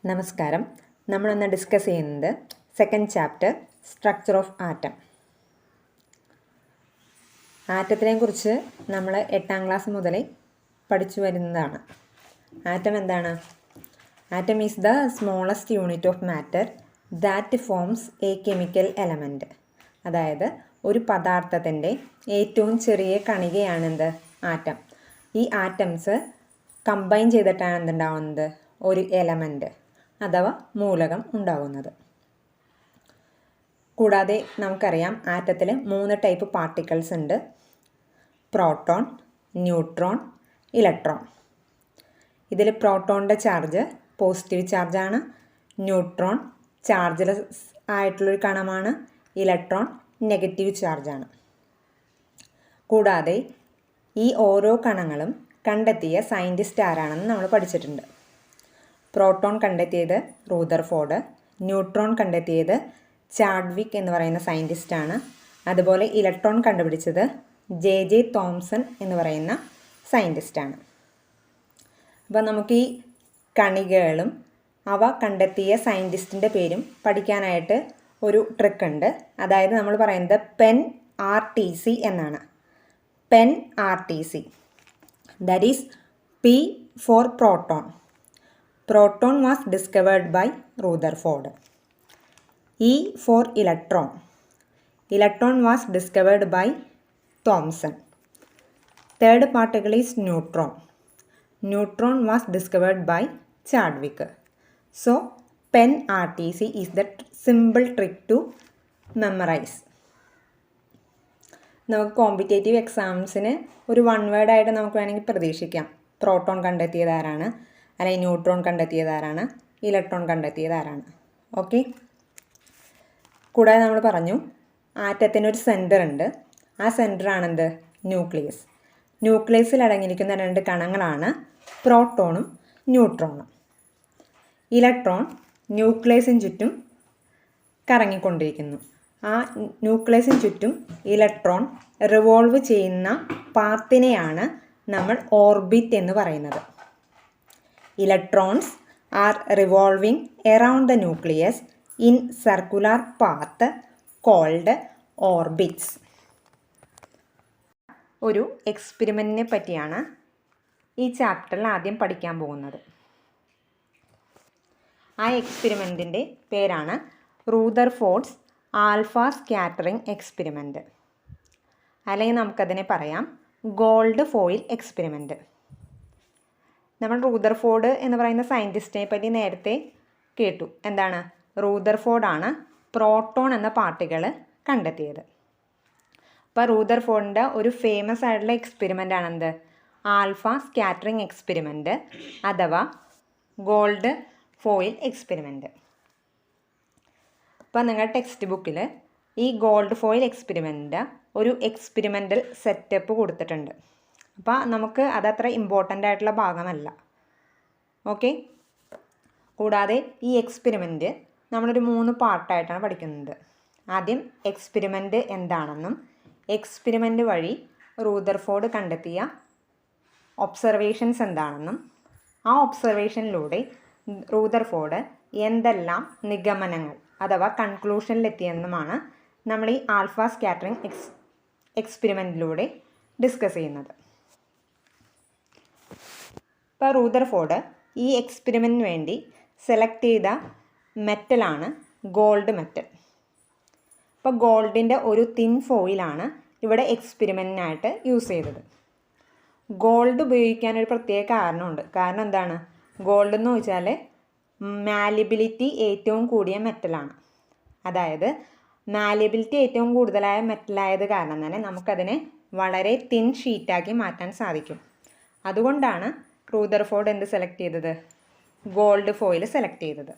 നമസ്കാരം. നമ്മളിന്ന് ഡിസ്കസ് ചെയ്യുന്നത് second chapter structure of atom. ആറ്റത്തിനെ കുറിച്ച് നമ്മൾ 8ാം ക്ലാസ് മുതലേ പഠിച്ചു വരുന്നതാണ്. ആറ്റം എന്താണ്? Atom is the smallest unit of matter that forms a chemical element. അതായത് ഒരു പദാർത്ഥത്തിൻ്റെ ഏറ്റവും ചെറിയ കണികയാണെന്ത്? ആറ്റം. ഈ ആറ്റംസ് കമ്പൈൻ ചെയ്തിട്ടാണ് എന്തുണ്ടാവുന്നത്? ഒരു എലമെൻറ്റ് അഥവാ മൂലകം ഉണ്ടാകുന്നത്. കൂടാതെ നമുക്കറിയാം ആറ്റത്തിൽ 3 ടൈപ്പ് പാർട്ടിക്കിൾസ് ഉണ്ട്: പ്രോട്ടോൺ, ന്യൂട്രോൺ, ഇലക്ട്രോൺ. ഇതിൽ പ്രോട്ടോണിൻ്റെ ചാർജ് പോസിറ്റീവ് ചാർജാണ്, ന്യൂട്രോൺ ചാർജ്ലെസ് ആയിട്ടുള്ളൊരു കണമാണ്, ഇലക്ട്രോൺ നെഗറ്റീവ് ചാർജാണ്. കൂടാതെ ഈ ഓരോ കണങ്ങളും കണ്ടെത്തിയ സയൻറ്റിസ്റ്റ് ആരാണെന്ന് നമ്മൾ പഠിച്ചിട്ടുണ്ട്. പ്രോട്ടോൺ കണ്ടെത്തിയത് റൂദർഫോർഡ്, ന്യൂട്രോൺ കണ്ടെത്തിയത് ചാഡ്വിക് എന്ന് പറയുന്ന സയൻറ്റിസ്റ്റാണ്. അതുപോലെ ഇലക്ട്രോൺ കണ്ടുപിടിച്ചത് ജെ തോംസൺ എന്ന് പറയുന്ന സയൻറ്റിസ്റ്റാണ്. അപ്പോൾ നമുക്ക് ഈ കണികകളും അവ കണ്ടെത്തിയ സയൻറ്റിസ്റ്റിൻ്റെ പേരും പഠിക്കാനായിട്ട് ഒരു ട്രിക്ക് ഉണ്ട്. അതായത് നമ്മൾ പറയുന്നത് PEN-RTC എന്നാണ്. PEN-RTC, that is P for proton. Proton was discovered by Rutherford. E for electron. Electron was discovered by Thomson. Third particle is neutron. Neutron was discovered by Chadwick. So, PEN-RTC is the simple trick to memorize. നമുക്ക് competitive എക്സാംസിന് ഒരു 1 വേർഡായിട്ട് നമുക്ക് വേണമെങ്കിൽ പ്രതീക്ഷിക്കാം. Proton കണ്ടെത്തിയത് ആരാണ്, അല്ലെങ്കിൽ neutron കണ്ടെത്തിയത് ആരാണ്, ഇലക്ട്രോൺ കണ്ടെത്തിയത് ആരാണ്. ഓക്കെ. കൂടാതെ നമ്മൾ പറഞ്ഞു ആറ്റത്തിനൊരു സെൻറ്റർ ഉണ്ട്. ആ സെൻറ്ററാണെന്ത്? ന്യൂക്ലിയസ്. ന്യൂക്ലിയസിൽ അടങ്ങിയിരിക്കുന്ന 2 കണങ്ങളാണ് പ്രോട്ടോണും ന്യൂട്രോണും. ഇലക്ട്രോൺ ന്യൂക്ലിയസിന് ചുറ്റും കറങ്ങിക്കൊണ്ടിരിക്കുന്നു. ആ ന്യൂക്ലിയസിന് ചുറ്റും ഇലക്ട്രോൺ റിവോൾവ് ചെയ്യുന്ന പാത്തിനെയാണ് നമ്മൾ ഓർബിറ്റ് എന്ന് പറയുന്നത്. Electrons are revolving around the nucleus in circular path called orbits. ഒരു എക്സ്പെരിമെൻറ്റിനെ പറ്റിയാണ് ഈ ചാപ്റ്ററിൽ ആദ്യം പഠിക്കാൻ പോകുന്നത്. ആ എക്സ്പെരിമെൻറ്റിൻ്റെ പേരാണ് റൂദർഫോർഡ്സ് ആൽഫ സ്കാറ്ററിംഗ് എക്സ്പെരിമെൻറ്റ്, അല്ലെങ്കിൽ നമുക്കതിനെ പറയാം ഗോൾഡ് ഫോയിൽ എക്സ്പെരിമെൻറ്റ്. നമ്മൾ റൂദർഫോർഡ് എന്ന് പറയുന്ന സയൻറ്റിസ്റ്റിനെ പറ്റി നേരത്തെ കേട്ടു. എന്താണ്? റൂദർഫോർഡാണ് പ്രോട്ടോൺ എന്ന പാർട്ടിക്കിൾ കണ്ടെത്തിയത്. അപ്പോൾ റൂദർഫോർഡിൻ്റെ ഒരു ഫേമസ് ആയിട്ടുള്ള എക്സ്പെരിമെൻ്റ് ആണെന്ത്? ആൽഫ സ്കാറ്ററിംഗ് എക്സ്പെരിമെൻറ്റ് അഥവാ ഗോൾഡ് ഫോയിൽ എക്സ്പെരിമെൻറ്റ്. അപ്പോൾ നിങ്ങളുടെ ടെക്സ്റ്റ് ബുക്കിൽ ഈ ഗോൾഡ് ഫോയിൽ എക്സ്പെരിമെൻറ്റ് ഒരു എക്സ്പെരിമെൻ്റൽ സെറ്റപ്പ് കൊടുത്തിട്ടുണ്ട്. അപ്പോൾ നമുക്ക് അതത്ര ഇമ്പോർട്ടൻ്റ് ആയിട്ടുള്ള ഭാഗമല്ല. ഓക്കെ. കൂടാതെ ഈ എക്സ്പെരിമെൻറ്റ് നമ്മളൊരു 3 പാർട്ടായിട്ടാണ് പഠിക്കുന്നത്. ആദ്യം എക്സ്പെരിമെൻറ്റ് എന്താണെന്നും എക്സ്പെരിമെൻറ്റ് വഴി റൂദർഫോർഡ് കണ്ടെത്തിയ ഒബ്സർവേഷൻസ് എന്താണെന്നും ആ ഒബ്സർവേഷനിലൂടെ റൂദർഫോർഡ് എന്തെല്ലാം നിഗമനങ്ങൾ അഥവാ കൺക്ലൂഷനിലെത്തിയെന്നുമാണ് നമ്മൾ ഈ ആൽഫ സ്കാറ്ററിംഗ് എക്സ്പെരിമെൻറ്റിലൂടെ ഡിസ്കസ് ചെയ്യുന്നത്. ഇപ്പോൾ റൂദർഫോർഡ് ഈ എക്സ്പെരിമെൻറ്റിന് വേണ്ടി സെലക്ട് ചെയ്ത മെറ്റലാണ് ഗോൾഡ് മെറ്റൽ. ഇപ്പോൾ ഗോൾഡിൻ്റെ ഒരു തിൻ ഫോയിലാണ് ഇവിടെ എക്സ്പെരിമെൻറ്റിനായിട്ട് യൂസ് ചെയ്തത്. ഗോൾഡ് ഉപയോഗിക്കാനൊരു പ്രത്യേക കാരണമുണ്ട്. കാരണം എന്താണ്? ഗോൾഡ് എന്ന് ചോദിച്ചാൽ മാലിബിലിറ്റി ഏറ്റവും കൂടിയ മെറ്റലാണ്. അതായത് മാലിബിലിറ്റി ഏറ്റവും കൂടുതലായ മെറ്റലായത് കാരണം തന്നെ നമുക്കതിനെ വളരെ തിൻ ഷീറ്റാക്കി മാറ്റാൻ സാധിക്കും. അതുകൊണ്ടാണ് റൂദർഫോർഡ് എന്ത് സെലക്ട് ചെയ്തത്? ഗോൾഡ് ഫോയിൽ സെലക്ട് ചെയ്തത്.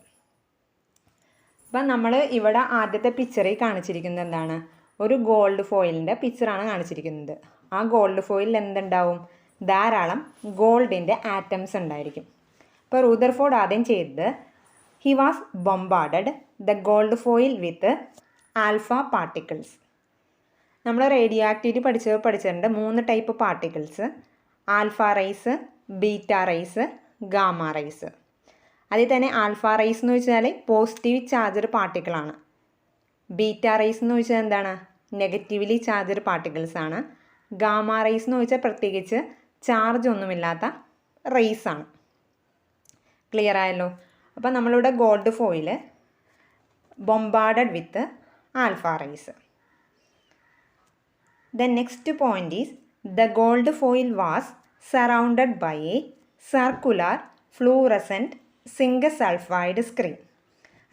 അപ്പം നമ്മൾ ഇവിടെ ആദ്യത്തെ പിക്ചറിൽ കാണിച്ചിരിക്കുന്നത് എന്താണ്? ഒരു ഗോൾഡ് ഫോയിലിൻ്റെ പിക്ചറാണ് കാണിച്ചിരിക്കുന്നത്. ആ ഗോൾഡ് ഫോയിലിൽ എന്തുണ്ടാവും? ധാരാളം ഗോൾഡിൻ്റെ ആറ്റംസ് ഉണ്ടായിരിക്കും. ഇപ്പോൾ റൂദർഫോർഡ് ആദ്യം ചെയ്തത് he was bombarded the gold foil with alpha particles. നമ്മൾ റേഡിയോ ആക്ടിവിറ്റി പഠിച്ചിട്ടുണ്ട് 3 type particles: alpha rays, beta rays, gamma rays. അതിൽ തന്നെ ആൽഫ റേസ് എന്ന് വെച്ചാൽ പോസിറ്റീവ് ചാർജഡ് പാർട്ടിക്കിളാണ്. ബീറ്റ റേസ് എന്ന് വെച്ചാൽ എന്താണ്? നെഗറ്റീവ്ലി ചാർജഡ് പാർട്ടിക്കിൾസ് ആണ്. ഗാമ റേസ് എന്ന് വെച്ചാൽ പ്രത്യേകിച്ച് ചാർജ് ഒന്നുമില്ലാത്ത റേസ് ആണ്. ക്ലിയർ ആയല്ലോ? അപ്പോൾ നമ്മളിവിടെ gold foil bombarded with alpha rays. The next point is the gold foil was surrounded by a circular fluorescent zinc sulfide screen.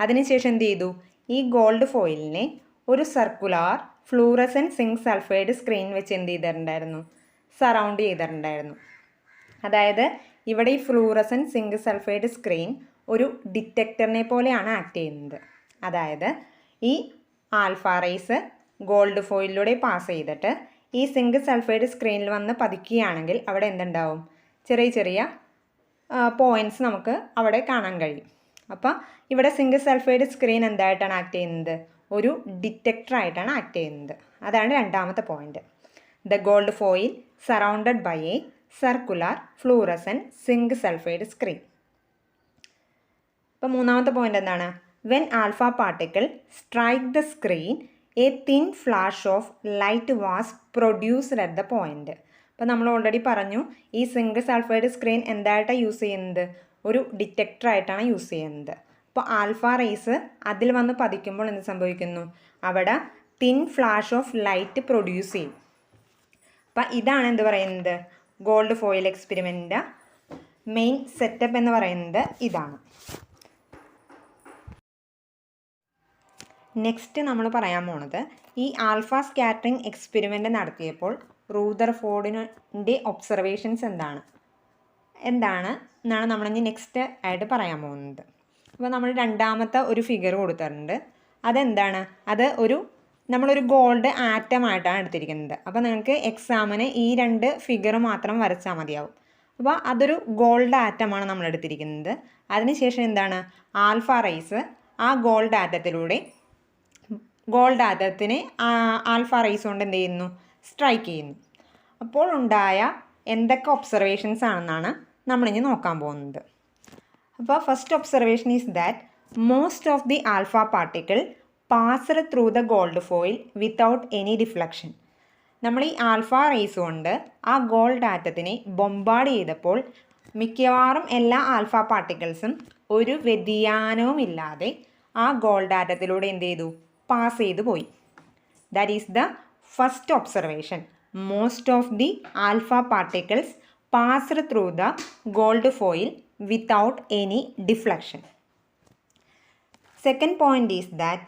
അതിനുശേഷം എന്ത് ചെയ്തു? ഈ ഗോൾഡ് ഫോയിലിനെ ഒരു circular fluorescent zinc sulphide screen വെച്ച് എന്ത് ചെയ്തിട്ടുണ്ടായിരുന്നു? സറൗണ്ട് ചെയ്തിട്ടുണ്ടായിരുന്നു. അതായത് ഇവിടെ ഈ ഫ്ലൂറസെൻറ്റ് സിങ്ക് സൾഫൈഡ് സ്ക്രീൻ ഒരു ഡിറ്റക്ടറിനെ പോലെയാണ് ആക്ട് ചെയ്യുന്നത്. അതായത് ഈ ആൽഫ റേസ് ഗോൾഡ് ഫോയിലിലൂടെ പാസ് ചെയ്തിട്ട് ഈ സിങ്ക് സൾഫൈഡ് സ്ക്രീനിൽ വന്ന് പതിക്കുകയാണെങ്കിൽ അവിടെ എന്തുണ്ടാവും? ചെറിയ ചെറിയ പോയിൻറ്റ്സ് നമുക്ക് അവിടെ കാണാൻ കഴിയും. അപ്പോൾ ഇവിടെ സിങ്ക് സൾഫൈഡ് സ്ക്രീൻ എന്തായിട്ടാണ് ആക്ട് ചെയ്യുന്നത്? ഒരു ഡിറ്റക്ടറായിട്ടാണ് ആക്ട് ചെയ്യുന്നത്. അതാണ് രണ്ടാമത്തെ point. The gold foil surrounded by a circular fluorescent zinc sulphide screen. അപ്പോൾ മൂന്നാമത്തെ പോയിന്റ് എന്താണ്? When alpha particle strike the screen a thin flash of light was produced at the point. അപ്പോൾ നമ്മൾ ഓൾറെഡി പറഞ്ഞു ഈ സിങ്ക് സൾഫൈഡ് സ്ക്രീൻ എന്തായിട്ടാണ് use ചെയ്യുന്നത്? ഒരു ഡിറ്റക്ടറായിട്ടാണ് യൂസ് ചെയ്യുന്നത്. അപ്പോൾ ആൽഫ റേസ് അതിൽ വന്ന് പതിക്കുമ്പോൾ എന്ത് സംഭവിക്കുന്നു? അവിടെ thin flash of light produce ചെയ്യും. അപ്പം ഇതാണ് എന്ത് പറയുന്നത്? ഗോൾഡ് ഫോയിൽ എക്സ്പെരിമെൻറ്റിൻ്റെ മെയിൻ സെറ്റപ്പ് എന്ന് പറയുന്നത് ഇതാണ്. നെക്സ്റ്റ് നമ്മൾ പറയാൻ പോണത് ഈ ആൽഫ സ്കാറ്ററിംഗ് എക്സ്പെരിമെൻ്റ് നടത്തിയപ്പോൾ റൂദർഫോർഡിൻ്റെ ഒബ്സർവേഷൻസ് എന്താണ് എന്നാണ് നമ്മളിനി നെക്സ്റ്റ് ആയിട്ട് പറയാൻ പോകുന്നത്. അപ്പോൾ നമ്മൾ രണ്ടാമത്തെ ഒരു ഫിഗർ കൊടുത്തിട്ടുണ്ട്. അതെന്താണ്? അത് നമ്മളൊരു ഗോൾഡ് ആറ്റമായിട്ടാണ് എടുത്തിരിക്കുന്നത്. അപ്പോൾ നിങ്ങൾക്ക് എക്സാമിന് ഈ രണ്ട് ഫിഗർ മാത്രം വരച്ചാൽ മതിയാവും. അപ്പോൾ അതൊരു ഗോൾഡ് ആറ്റമാണ് നമ്മൾ എടുത്തിരിക്കുന്നത്. അതിനുശേഷം എന്താണ്? ആൽഫ റേസ് ആ ഗോൾഡ് ആറ്റത്തിനെ ആൽഫ റേസ് കൊണ്ട് എന്ത് ചെയ്യുന്നു? സ്ട്രൈക്ക് ചെയ്യുന്നു. അപ്പോൾ ഉണ്ടായ എന്തൊക്കെ ഒബ്സർവേഷൻസ് ആണെന്നാണ് നമ്മളിനി നോക്കാൻ പോകുന്നത്. അപ്പോൾ first observation is that most of the alpha particle passed through the gold foil without any deflection. നമ്മൾ ഈ ആൽഫ റേസ് കൊണ്ട് ആ ഗോൾഡ് ആറ്റത്തിനെ ബൊംബാർഡ് ചെയ്തപ്പോൾ മിക്കവാറും എല്ലാ ആൽഫ പാർട്ടിക്കിൾസും ഒരു വ്യതിയാനവും ഇല്ലാതെ ആ ഗോൾഡ് ആറ്റത്തിലൂടെ എന്ത് ചെയ്തു? പാസ് ചെയ്തു പോയി. That is the first observation. Most of the alpha particles passed through the gold foil without any deflection. Second point is that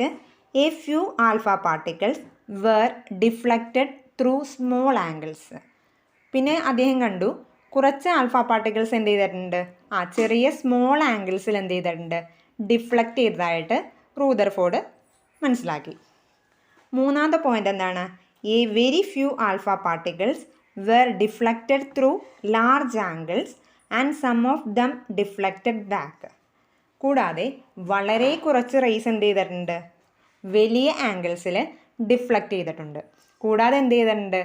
a few alpha particles were deflected through small angles. പിന്നെ അദ്ദേഹം കണ്ടു കുറച്ച് alpha particles എന്ത് ചെയ്തിട്ടുണ്ട്? ചെറിയ small ആംഗിൾസിൽ എന്ത് ചെയ്തിട്ടുണ്ട്? Deflect ചെയ്തതായിട്ട് റൂദർഫോർഡ് മനസ്സിലാക്കി. മൂന്നാമത്തെ പോയിന്റ് എന്താണ്? A very few alpha particles were deflected through large angles and some of them deflected back. കൂടാതെ വളരെ കുറച്ച് റേസ് എന്ത് ചെയ്തിട്ടുണ്ട്? വലിയ ആംഗിൾസിൽ ഡിഫ്ലക്റ്റ് ചെയ്തിട്ടുണ്ട്. കൂടാതെ എന്ത് ചെയ്തിട്ടുണ്ട്?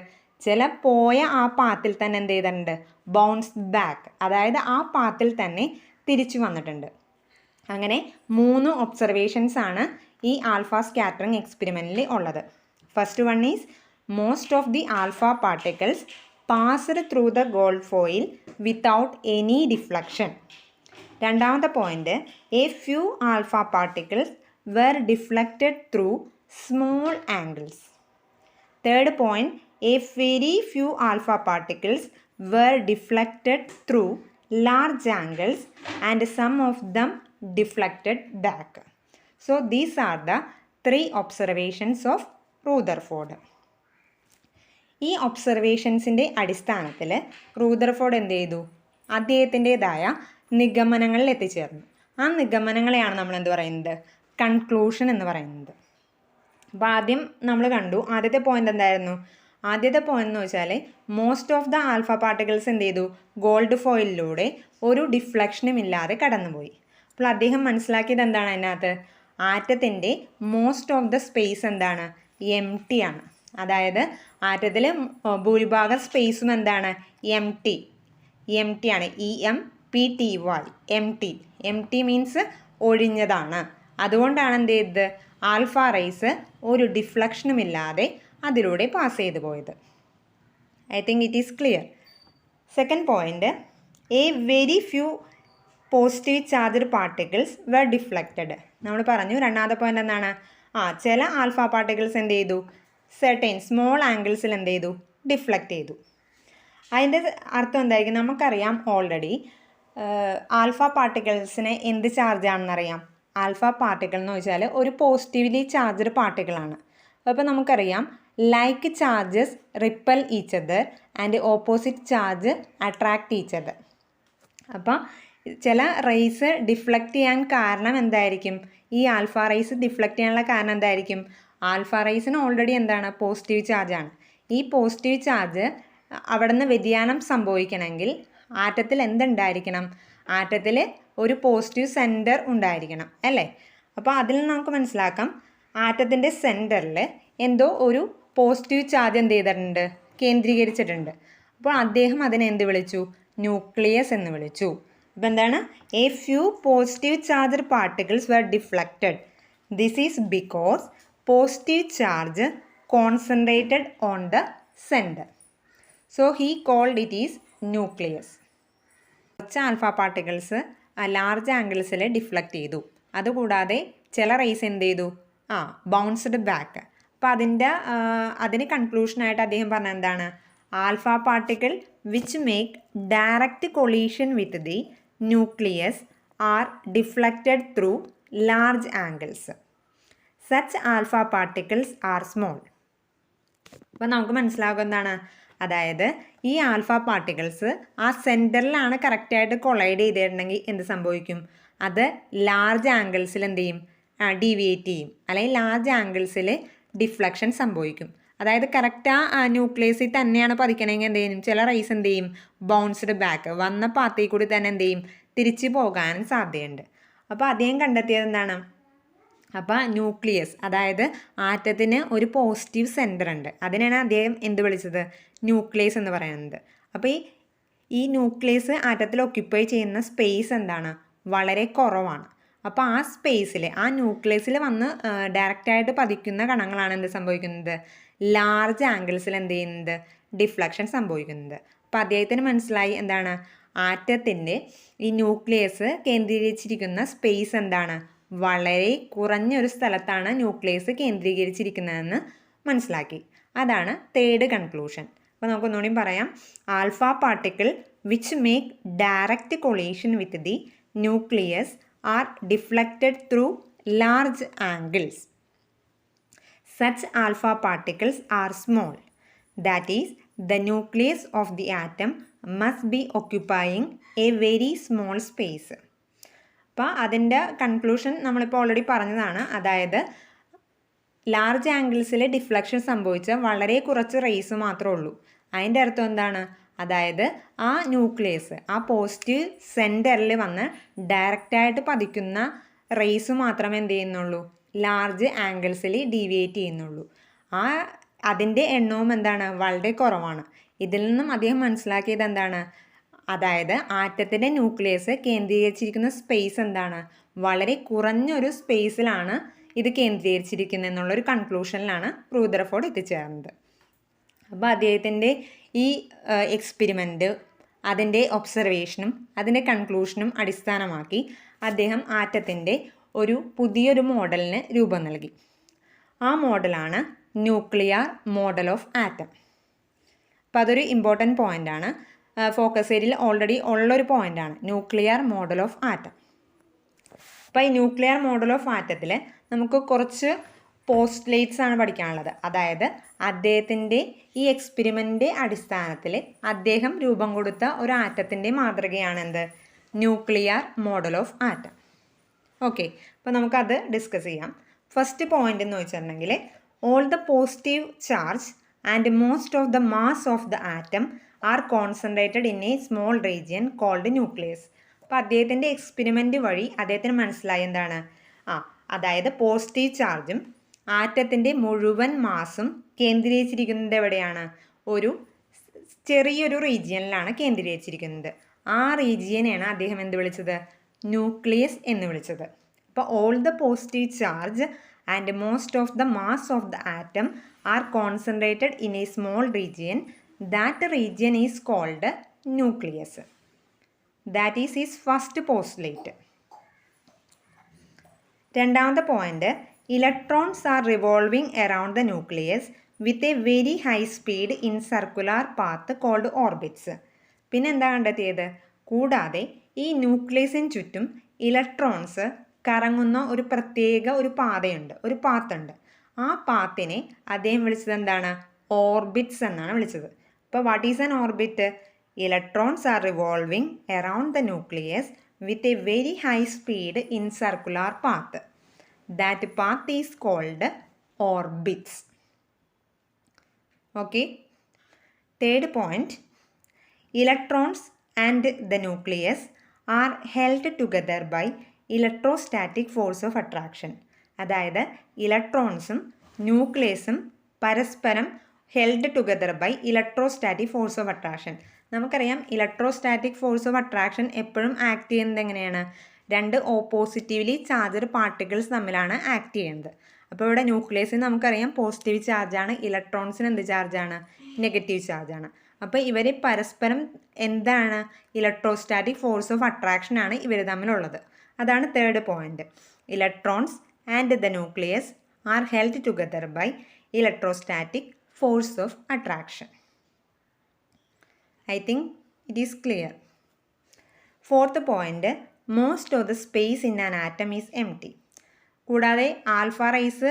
ചില പോയ ആ പാത്തിൽ തന്നെ എന്ത് ചെയ്തിട്ടുണ്ട്? ബൗൺസ് ബാക്ക്, അതായത് ആ പാത്തിൽ തന്നെ തിരിച്ചു വന്നിട്ടുണ്ട്. അങ്ങനെ 3 ഒബ്സർവേഷൻസ് ആണ് ഈ ആൽഫ സ്കാറ്ററിംഗ് എക്സ്പെരിമെൻറ്റിൽ ഉള്ളത്. First one is most of the alpha particles passed through the gold foil without any deflection. രണ്ടാമത്തെ point a few alpha particles were deflected through small angles. Third point a very few alpha particles were deflected through large angles and some of them deflected back. So these are the 3 observations of Rutherford. ഈ ഒബ്സർവേഷൻസിൻ്റെ അടിസ്ഥാനത്തിൽ Rutherford എന്ത് ചെയ്തു? അദ്ദേഹത്തിൻ്റെതായ നിഗമനങ്ങളിൽ എത്തിച്ചേർന്നു. ആ നിഗമനങ്ങളെയാണ് നമ്മൾ എന്ത് പറയുന്നത്? കൺക്ലൂഷൻ എന്ന് പറയുന്നത്. അപ്പോൾ ആദ്യം നമ്മൾ കണ്ടു ആദ്യത്തെ പോയിന്റ് എന്തായിരുന്നു? ആദ്യത്തെ പോയിന്റ് എന്ന് വെച്ചാൽ most of the alpha particles എന്ത് ചെയ്തു? ഗോൾഡ് ഫോയിലിലൂടെ ഒരു ഡിഫ്ലക്ഷനും ഇല്ലാതെ കടന്നുപോയി. അപ്പോൾ അദ്ദേഹം മനസ്സിലാക്കിയത് എന്താണ്? അതിനകത്ത് ആറ്റത്തിൻ്റെ മോസ്റ്റ് ഓഫ് ദ സ്പേസ് എന്താണ്? എം ടി ആണ്. അതായത് ആറ്റത്തിൽ ഭൂരിഭാഗം സ്പേസും എന്താണ്? എം ടി ആണ്. EM എം ടി മീൻസ് ഒഴിഞ്ഞതാണ്. അതുകൊണ്ടാണ് എന്ത് ചെയ്തത്, ആൽഫ റേസ് ഒരു ഡിഫ്ലക്ഷനും ഇല്ലാതെ അതിലൂടെ പാസ് ചെയ്തു പോയത്. I think it is clear. Second point, a very few positive charged particles were deflected. നമ്മൾ പറഞ്ഞു രണ്ടാമത്തെ പോയിന്റ് എന്താണ്, ചില ആൽഫ പാർട്ടിക്കിൾസ് എന്ത് ചെയ്തു, സെർട്ടൈൻ സ്മോൾ ആംഗിൾസിൽ എന്ത് ചെയ്തു, ഡിഫ്ലക്റ്റ് ചെയ്തു. അതിൻ്റെ അർത്ഥം എന്തായിരിക്കും, നമുക്കറിയാം ഓൾറെഡി ആൽഫ പാർട്ടിക്കിൾസിന് എന്ത് ചാർജാണെന്നറിയാം. ആൽഫ പാർട്ടിക്കിൾ എന്ന് വെച്ചാൽ ഒരു പോസിറ്റീവ്ലി ചാർജ്ഡ് പാർട്ടിക്കിളാണ്. അപ്പോൾ നമുക്കറിയാം like charges ripple each other and opposite charge attract each other. അപ്പോൾ ചില റേസ് ഡിഫ്ലക്റ്റ് ചെയ്യാൻ കാരണം എന്തായിരിക്കും, ഈ ആൽഫ റേസ് ഡിഫ്ലക്റ്റ് ചെയ്യാനുള്ള കാരണം എന്തായിരിക്കും, ആൽഫ റേസിന് ഓൾറെഡി എന്താണ്, പോസിറ്റീവ് ചാർജാണ്. ഈ പോസിറ്റീവ് ചാർജ് അവിടെ നിന്ന് വ്യതിയാനം സംഭവിക്കണമെങ്കിൽ ആറ്റത്തിൽ എന്തുണ്ടായിരിക്കണം, ആറ്റത്തിൽ ഒരു പോസിറ്റീവ് സെൻറ്റർ ഉണ്ടായിരിക്കണം അല്ലേ. അപ്പോൾ അതിൽ നിന്ന് നമുക്ക് മനസ്സിലാക്കാം ആറ്റത്തിൻ്റെ സെൻറ്ററിൽ എന്തോ ഒരു പോസിറ്റീവ് ചാർജ് എന്ത് ചെയ്തിട്ടുണ്ട്, കേന്ദ്രീകരിച്ചിട്ടുണ്ട്. അപ്പോൾ അദ്ദേഹം അതിനെ എന്ത് വിളിച്ചു, ന്യൂക്ലിയസ് എന്ന് വിളിച്ചു. അപ്പോൾ എന്താണ്, a few positive charged particles were deflected. This is because positive charge concentrated on the centre. So he called it is nucleus. കുറച്ച് ആൽഫ പാർട്ടിക്കിൾസ് ലാർജ് ആംഗിൾസിൽ ഡിഫ്ലക്റ്റ് ചെയ്തു. അതുകൂടാതെ ചില റേസ് എന്ത് ചെയ്തു, ബൗൺസ്ഡ് ബാക്ക്. അപ്പോൾ അതിന് കൺക്ലൂഷനായിട്ട് അദ്ദേഹം പറഞ്ഞ എന്താണ്, alpha particle which make direct collision with the nucleus are deflected through large angles. Such alpha particles are small. അപ്പോൾ നമുക്ക് മനസ്സിലാകും എന്താണ്, അതായത് ഈ ആൽഫ പാർട്ടിക്കിൾസ് ആ സെൻറ്ററിലാണ് കറക്റ്റായിട്ട് കൊളൈഡ് ചെയ്തിട്ടുണ്ടെങ്കിൽ എന്ത് സംഭവിക്കും, അത് ലാർജ് ആംഗിൾസിൽ എന്ത് ചെയ്യും, ഡീവിയേറ്റ് ചെയ്യും, അല്ലെങ്കിൽ ലാർജ് ആംഗിൾസിൽ ഡിഫ്ലക്ഷൻ സംഭവിക്കും. അതായത് കറക്റ്റ് ആ ന്യൂക്ലിയസിൽ തന്നെയാണ് പതിക്കണമെങ്കിൽ എന്ത് ചെയ്യും, ചില റേസ് എന്ത് ചെയ്യും, ബൗൺസ്ഡ് ബാക്ക് വന്ന പാത്തിൽ കൂടി തന്നെ എന്ത് ചെയ്യും, തിരിച്ചു പോകാനും സാധ്യതയുണ്ട്. അപ്പോൾ അദ്ദേഹം കണ്ടെത്തിയത് എന്താണ്, അപ്പോൾ ന്യൂക്ലിയസ് അതായത് ആറ്റത്തിന് ഒരു പോസിറ്റീവ് സെൻറ്റർ ഉണ്ട്. അതിനാണ് അദ്ദേഹം എന്ത് വിളിച്ചത്, ന്യൂക്ലിയസ് എന്ന് പറയുന്നത്. അപ്പോൾ ഈ ന്യൂക്ലിയസ് ആറ്റത്തിൽ ഒക്യുപ്പൈ ചെയ്യുന്ന സ്പേസ് എന്താണ്, വളരെ കുറവാണ്. അപ്പോൾ ആ സ്പേസിൽ ആ ന്യൂക്ലിയസിൽ വന്ന് ഡയറക്റ്റായിട്ട് പതിക്കുന്ന കണങ്ങളാണ് എന്ത് സംഭവിക്കുന്നത്, ലാർജ് ആംഗിൾസിൽ എന്ത് ചെയ്യുന്നത്, ഡിഫ്ലക്ഷൻ സംഭവിക്കുന്നത്. അപ്പോൾ അദ്ദേഹത്തിന് മനസ്സിലായി എന്താണ്, ആറ്റത്തിൻ്റെ ഈ ന്യൂക്ലിയസ് കേന്ദ്രീകരിച്ചിരിക്കുന്ന സ്പേസ് എന്താണ്, വളരെ കുറഞ്ഞൊരു സ്ഥലത്താണ് ന്യൂക്ലിയസ് കേന്ദ്രീകരിച്ചിരിക്കുന്നതെന്ന് മനസ്സിലാക്കി. അതാണ് തേർഡ് കൺക്ലൂഷൻ. അപ്പോൾ നമുക്കൊന്നുകൂടി പറയാം, alpha particle which make direct collision with the nucleus are deflected through large angles. Such alpha particles are small. That is, the nucleus of the atom must be occupying a very small space. അപ്പോൾ അതിൻ്റെ conclusion നമ്മളിപ്പോൾ already പറഞ്ഞതാണ്. അതായത് large ആംഗിൾസിൽ deflection സംഭവിച്ച വളരെ കുറച്ച് raise മാത്രമേ ഉള്ളൂ. അതിൻ്റെ അർത്ഥം എന്താണ്, അതായത് ആ ന്യൂക്ലിയസ് ആ പോസിറ്റീവ് സെൻറ്ററിൽ വന്ന് ഡയറക്റ്റായിട്ട് പതിക്കുന്ന റേസ് മാത്രമേ എന്ത് ചെയ്യുന്നുള്ളൂ, ലാർജ് ആംഗിൾസിൽ ഡീവിയേറ്റ് ചെയ്യുന്നുള്ളൂ. അതിൻ്റെ എണ്ണവും എന്താണ്, വളരെ കുറവാണ്. ഇതിൽ നിന്നും അദ്ദേഹം മനസ്സിലാക്കിയത് എന്താണ്, അതായത് ആറ്റത്തിൻ്റെ ന്യൂക്ലിയസ് കേന്ദ്രീകരിച്ചിരിക്കുന്ന സ്പേസ് എന്താണ്, വളരെ കുറഞ്ഞൊരു സ്പേസിലാണ് ഇത് കേന്ദ്രീകരിച്ചിരിക്കുന്നത് എന്നുള്ളൊരു കൺക്ലൂഷനിലാണ് റൂദർഫോർഡ് എത്തിച്ചേർന്നത്. അപ്പോൾ അദ്ദേഹത്തിൻ്റെ ഈ എക്സ്പെരിമെൻറ്റ്, അതിൻ്റെ ഒബ്സർവേഷനും അതിൻ്റെ കൺക്ലൂഷനും അടിസ്ഥാനമാക്കി അദ്ദേഹം ആറ്റത്തിൻ്റെ ഒരു പുതിയൊരു മോഡലിന് രൂപം നൽകി. ആ മോഡലാണ് ന്യൂക്ലിയർ മോഡൽ ഓഫ് ആറ്റം. അപ്പോൾ അതൊരു ഇമ്പോർട്ടൻറ്റ് പോയിൻ്റാണ്, ഫോക്കസ് ഏരിയയിൽ ഓൾറെഡി ഉള്ളൊരു പോയിൻ്റാണ് ന്യൂക്ലിയർ മോഡൽ ഓഫ് ആറ്റം. അപ്പോൾ ഈ ന്യൂക്ലിയർ മോഡൽ ഓഫ് ആറ്റത്തിൽ നമുക്ക് കുറച്ച് പോസ്റ്റ്ലേറ്റ്സ് ആണ് പഠിക്കാനുള്ളത്. അതായത് അദ്ദേഹത്തിൻ്റെ ഈ എക്സ്പെരിമെൻ്റിൻ്റെ അടിസ്ഥാനത്തിൽ അദ്ദേഹം രൂപം കൊടുത്ത ഒരു ആറ്റത്തിൻ്റെ മാതൃകയാണ് എന്ത്, nuclear model of atom. Okay, അപ്പോൾ നമുക്കത് ഡിസ്കസ് ചെയ്യാം. ഫസ്റ്റ് പോയിൻ്റ് എന്ന് വെച്ചിട്ടുണ്ടെങ്കിൽ, all the positive charge and most of the mass of the atom are concentrated in a small region called nucleus. അപ്പോൾ അദ്ദേഹത്തിൻ്റെ എക്സ്പെരിമെൻ്റ് വഴി അദ്ദേഹത്തിന് മനസ്സിലായി എന്താണ്, അതായത് പോസിറ്റീവ് ചാർജും ആറ്റത്തിൻ്റെ മുഴുവൻ മാസും കേന്ദ്രീകരിച്ചിരിക്കുന്നത് എവിടെയാണ്, ഒരു ചെറിയൊരു റീജിയനിലാണ് കേന്ദ്രീകരിച്ചിരിക്കുന്നത്. ആ റീജിയനെയാണ് അദ്ദേഹം എന്ത് വിളിച്ചത്? ന്യൂക്ലിയസ് എന്ന് വിളിച്ചത്. അപ്പോൾ all the positive charge and most of the mass of the atom are concentrated in a small region. That region is called nucleus. That is his first postulate. രണ്ടാമത്തെ point, electrons are revolving around the nucleus with a very high speed in circular path called orbits. പിന്നെ എന്താ കണ്ടെത്തിയത്? കൂടാതെ ഈ ന്യൂക്ലിയസിന് ചുറ്റും electrons കറങ്ങുന്ന ഒരു പ്രത്യേക ഒരു പാതയുണ്ട്, ഒരു പാത്തുണ്ട്. ആ പാത്തിനെ അദ്ദേഹം വിളിച്ചത് എന്താണ്? ഓർബിറ്റ്സ് എന്നാണ് വിളിച്ചത്. അപ്പോൾ what is an orbit? Electrons are revolving around the nucleus with a very high speed in circular path. That path is called orbits. Okay. Third point, electrons and the nucleus are held together by electrostatic force of attraction. അതായത് ഇലക്ട്രോൺസും ന്യൂക്ലിയസും പരസ്പരം held together by electrostatic force of attraction. നമുക്കറിയാം electrostatic force of attraction എപ്പോഴും act ചെയ്യുന്നത് എങ്ങനെയാണ്? രണ്ട് oppositely charged particles തമ്മിലാണ് ആക്ട് ചെയ്യുന്നത്. അപ്പോൾ ഇവിടെ ന്യൂക്ലിയസിന് നമുക്കറിയാം പോസിറ്റീവ് ചാർജാണ്, ഇലക്ട്രോൺസിന് എന്ത് ചാർജാണ്? നെഗറ്റീവ് ചാർജാണ്. അപ്പോൾ ഇവർ പരസ്പരം എന്താണ്? ഇലക്ട്രോസ്റ്റാറ്റിക് ഫോഴ്സ് ഓഫ് അട്രാക്ഷൻ ആണ് ഇവർ തമ്മിലുള്ളത്. അതാണ് third point. Electrons and the nucleus are held together by electrostatic force of attraction. I think it is clear. Fourth point, most of the space in an atom is empty. കൂടാതെ alpha raise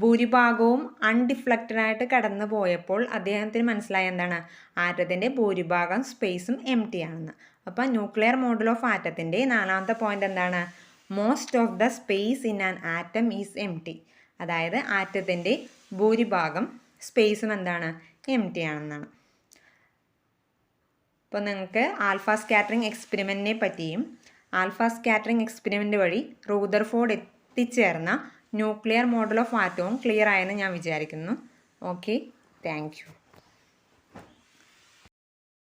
ഭൂരിഭാഗവും അൺഡിഫ്ലക്റ്റഡ് ആയിട്ട് കടന്നു പോയപ്പോൾ അദ്ദേഹത്തിന് മനസ്സിലായ എന്താണ്? ആറ്റത്തിൻ്റെ ഭൂരിഭാഗം സ്പേസും എംറ്റി ആണെന്ന്. അപ്പോൾ ന്യൂക്ലിയർ മോഡൽ ഓഫ് ആറ്റത്തിൻ്റെ നാലാമത്തെ പോയിന്റ് എന്താണ്? Most of the space in an atom is എംറ്റി. അതായത് ആറ്റത്തിൻ്റെ ഭൂരിഭാഗം സ്പേസും എന്താണ്? എംറ്റി ആണെന്നാണ്. അപ്പോൾ നിങ്ങൾക്ക് ആൽഫ സ്കാറ്ററിംഗ് എക്സ്പെരിമെൻറ്റിനെ പറ്റിയും ആൽഫ സ്കാറ്ററിംഗ് എക്സ്പെരിമെൻറ്റ് വഴി റൂദർഫോർഡ് എത്തിച്ചേർന്ന ന്യൂക്ലിയർ മോഡൽ ഓഫ് ആറ്റവും ക്ലിയർ ആയെന്ന് ഞാൻ വിചാരിക്കുന്നു. Okay, thank you.